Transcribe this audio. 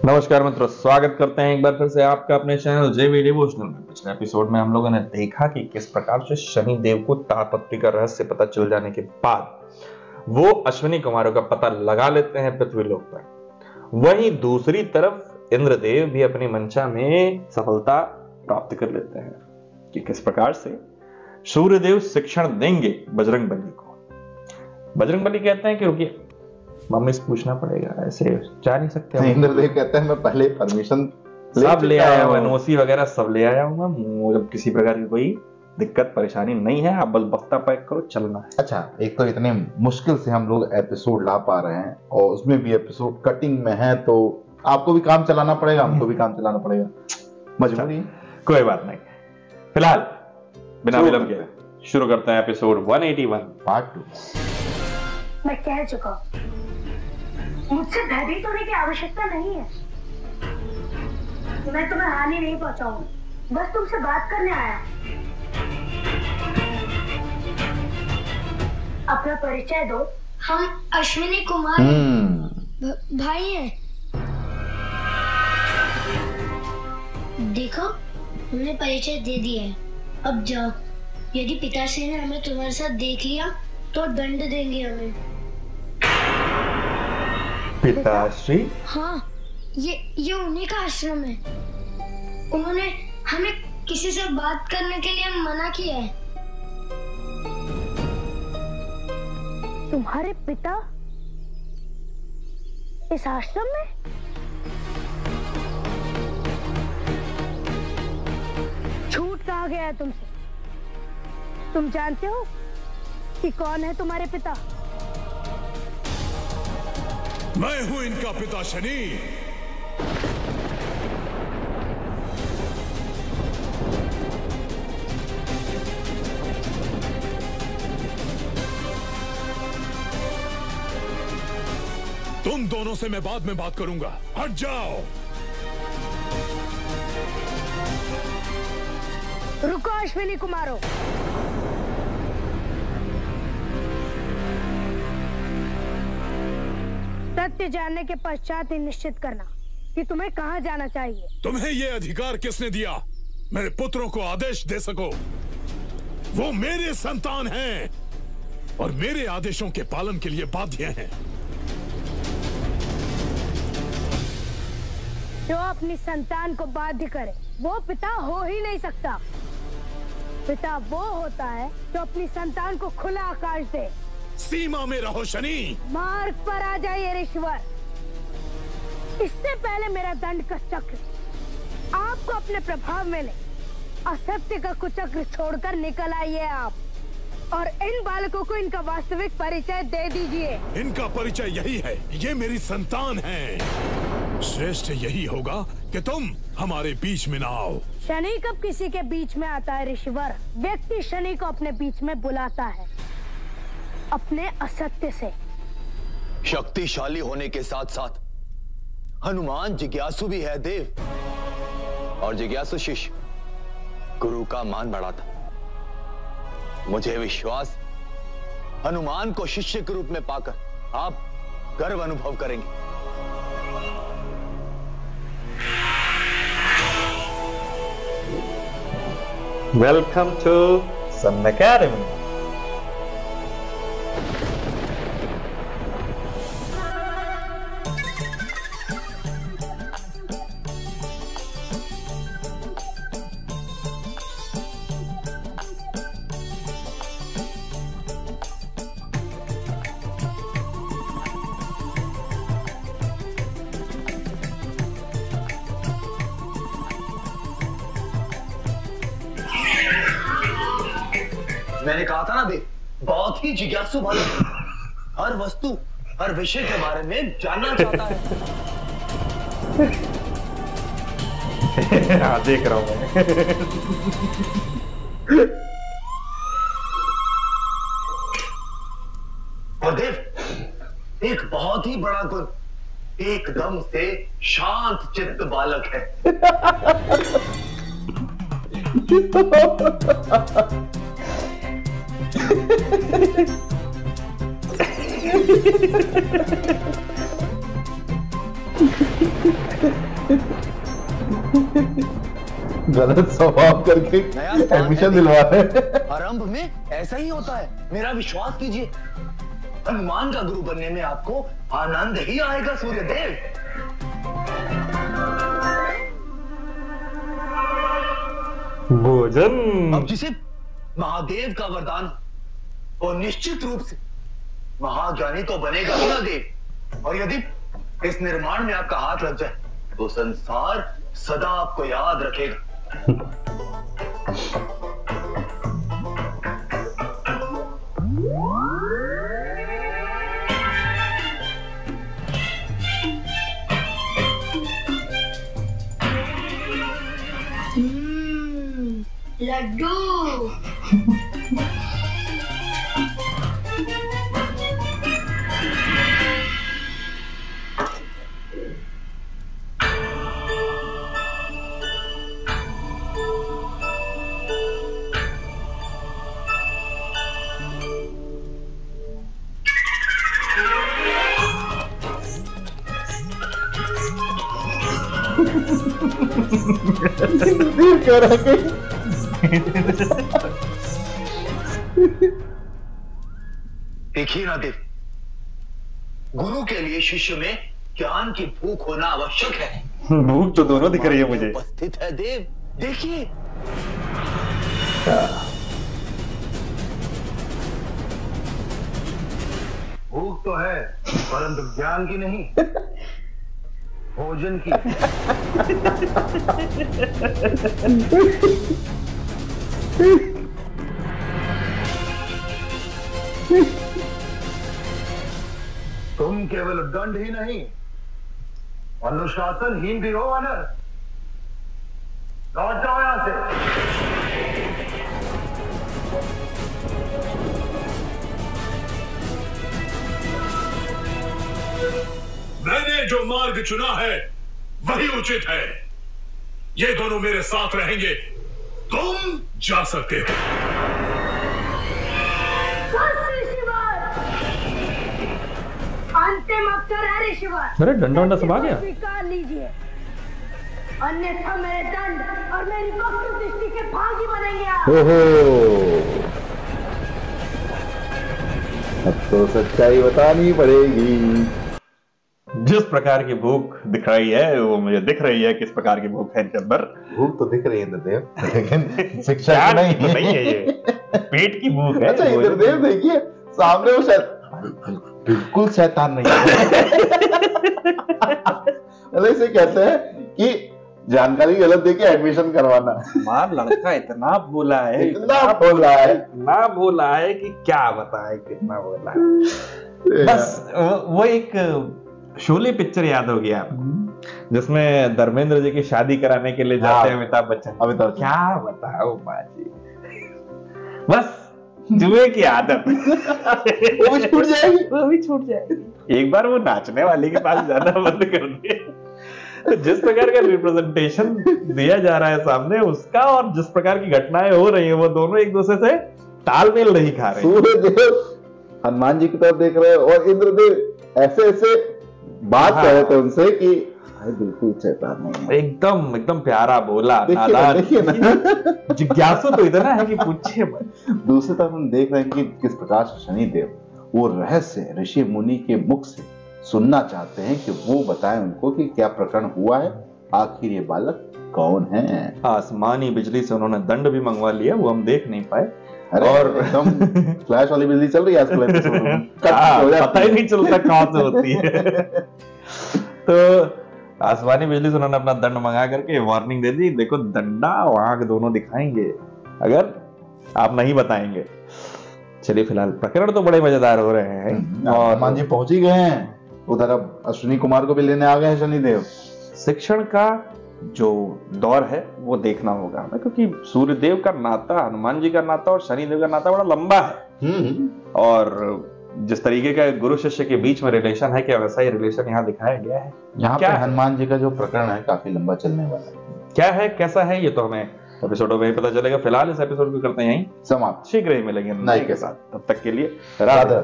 नमस्कार मित्रों, स्वागत करते हैं एक बार फिर से आपका अपने चैनल जेवी डिवोशनल में। पिछले एपिसोड में हम लोगों ने देखा कि किस प्रकार से शनि देव को तारपत्री का रहस्य पता चल जाने के बाद वो अश्विनी कुमारों का पता लगा लेते हैं पृथ्वीलोक पर। वहीं दूसरी तरफ इंद्रदेव भी अपनी मंशा में सफलता प्राप्त कर लेते हैं कि किस प्रकार से सूर्यदेव शिक्षण देंगे बजरंग बली को। बजरंग बली कहते हैं कि रुकिए, मम्मी से पूछना पड़ेगा, ऐसे जा नहीं सकते। इंद्रदेव कहते हैं मैं पहले परमिशन सब ले आया हूँ, एनओसी वगैरह सब ले आया हूँ मैं, किसी प्रकार की कोई दिक्कत परेशानी नहीं है, आप बस बस्ता पैक करो, चलना है। अच्छा, एक तो इतने मुश्किल से हम लोग एपिसोड ला पा रहे हैं और उसमें भी एपिसोड कटिंग में है, तो आपको भी काम चलाना पड़ेगा, हमको भी काम चलाना पड़ेगा, मजबूरी। कोई बात नहीं, फिलहाल बिना विलंब के शुरू करते हैं एपिसोड 181 पार्ट 2। मैं कह चुका हूं, मुझसे भयभीत होने की आवश्यकता नहीं है। मैं तुम्हें हानि नहीं पहुंचाऊंगा, बस तुमसे बात करने आया। अपना परिचय दो। हम अश्विनी कुमार भाई हैं। देखो, हमने परिचय दे दिया है, अब जाओ। यदि पिताश्री ने हमें तुम्हारे साथ देख लिया तो दंड देंगे हमें। पिताश्री? हाँ, ये उन्हीं का आश्रम है। उन्होंने हमें किसी से बात करने के लिए मना किया है। तुम्हारे पिता इस आश्रम में? झूठ कहा गया है तुमसे। तुम जानते हो कि कौन है तुम्हारे पिता? मैं हूं इनका पिता शनि। तुम दोनों से मैं बाद में बात करूंगा, हट जाओ। रुको अश्विनी कुमारो, सत्य जानने के पश्चात ही निश्चित करना कि तुम्हें कहां जाना चाहिए। तुम्हें यह अधिकार किसने दिया मेरे पुत्रों को आदेश दे सको? वो मेरे संतान हैं और मेरे आदेशों के पालन के लिए बाध्य हैं। जो अपनी संतान को बाध्य करे वो पिता हो ही नहीं सकता। पिता वो होता है जो अपनी संतान को खुला आकाश दे। सीमा में रहो शनि। मार्ग पर आ जाइए ऋषिवर। इससे पहले मेरा दंड का चक्र आपको अपने प्रभाव में ले। असत्य का कुचक्र छोड़कर निकल आइए आप, और इन बालकों को इनका वास्तविक परिचय दे दीजिए। इनका परिचय यही है, ये मेरी संतान हैं। श्रेष्ठ यही होगा कि तुम हमारे बीच में ना आओ। शनि कब किसी के बीच में आता है ऋषिवर? व्यक्ति शनि को अपने बीच में बुलाता है अपने असत्य से। शक्तिशाली होने के साथ साथ हनुमान जिज्ञासु भी है देव, और जिज्ञासु शिष्य गुरु का मान बढ़ाता। मुझे विश्वास, हनुमान को शिष्य के रूप में पाकर आप गर्व अनुभव करेंगे। Welcome to Sun Academy. मैंने कहा था ना देव, बहुत ही जिज्ञासु वाला, हर वस्तु हर विषय के बारे में जानना चाहता है। हाँ, देख रहा हूं मैं। और देव, एक बहुत ही बड़ा गुण, एकदम से शांत चित्त बालक है। गलत स्वभाव करके एडमिशन दिलवा रहे। आरंभ में ऐसा ही होता है, मेरा विश्वास कीजिए। हनुमान का गुरु बनने में आपको आनंद ही आएगा सूर्यदेव। भोजन। अब जिसे महादेव का वरदान और निश्चित रूप से महाज्ञानी तो बनेगा ही ना देव। और यदि इस निर्माण में आपका हाथ लग जाए तो संसार सदा आपको याद रखेगा। लड्डू। देव कह रहा है कि देखिए ना देव, गुरु के लिए शिष्य में ज्ञान की भूख होना आवश्यक है। भूख तो दोनों दिख रही है मुझे। उपस्थित है देव, देखिए। भूख तो है परंतु ज्ञान की नहीं, भोजन की। तुम केवल दंड ही नहीं, अनुशासनहीन भी हो वानर। लौट जाओ यहां से। मैंने जो मार्ग चुना है वही उचित है। ये दोनों मेरे साथ रहेंगे, तुम जा सकते हो। अंतिम अवसर है ऋषिवर। अरे डंडा वंडा सब आ गया। स्वीकार लीजिए, अन्यथा मेरे दंड और मेरी भक्ति दृष्टि के भागी बनेंगे आप। ओहो, अब तो सच्चाई बतानी पड़ेगी। जिस प्रकार की भूख दिख रही है वो मुझे दिख रही है किस प्रकार की भूख है इनके अंदर। भूख तो दिख रही है इंद्रदेव, लेकिन शिक्षा क्या नहीं तो नहीं है ये, पेट की भूख है। अच्छा इंद्रदेव देखिए सामने वो बिल्कुल शैतान नहीं है। इसे कहते हैं कि जानकारी गलत देके एडमिशन करवाना। मार लड़का इतना भोला है, इतना भोला है कि क्या बताए कितना भोला है। बस वो एक शोले पिक्चर याद हो गया जिसमें धर्मेंद्र जी की शादी कराने के लिए जाते हैं अमिताभ बच्चन। क्या बताओ बाजी, बस जुए की आदत। वो भी छूट जाएगी। एक बार वो नाचने वाले के पास जाना बंद कर दे। तो जिस प्रकार का रिप्रेजेंटेशन दिया जा रहा है सामने उसका और जिस प्रकार की घटनाएं हो रही है वो दोनों एक दूसरे से तालमेल नहीं खा रहे। सूर्यदेव हनुमान जी की तरफ देख रहे हैं और इंद्रदेव ऐसे बात कर रहे थे उनसे कि बिल्कुल शैतान नहीं है। एकदम प्यारा बोला। देखिए ना जिज्ञासु तो इतना है कि पूछिए मत। दूसरी तरफ हम देख रहे हैं कि किस प्रकार से शनिदेव वो रहस्य ऋषि मुनि के मुख से सुनना चाहते हैं कि वो बताएं उनको कि क्या प्रकरण हुआ है, आखिर ये बालक कौन है। आसमानी बिजली से उन्होंने दंड भी मंगवा लिया, वो हम देख नहीं पाए। और एकदम फ्लैश वाली बिजली चल रही है आजकल एपिसोड में, पता ही नहीं चलता कहां से होती है। तो आसमानी बिजली से उन्होंने अपना दंड मंगा करके वार्निंग दे दी, देखो डंडा आंख दोनों दिखाएंगे अगर आप नहीं बताएंगे। चलिए फिलहाल प्रकरण तो बड़े मजेदार हो रहे हैं और हनुमान जी पहुंच ही गए हैं। उधर अब अश्विनी कुमार को भी लेने आ गए हैं शनिदेव। शिक्षण का जो दौर है वो देखना होगा हमें, क्योंकि सूर्यदेव का नाता, हनुमान जी का नाता और शनिदेव का नाता बड़ा लंबा है। और जिस तरीके का गुरु शिष्य के बीच में रिलेशन है, क्या वैसा ही रिलेशन यहाँ दिखाया गया है। यहाँ पे हनुमान जी का जो प्रकरण है काफी लंबा चलने वाला है। क्या है कैसा है ये तो हमें एपिसोडों में ही पता चलेगा। फिलहाल इस एपिसोड को करते हैं यहीं समाप्त। शीघ्र ही मिलेंगे नए के साथ, तब तक के लिए राधे।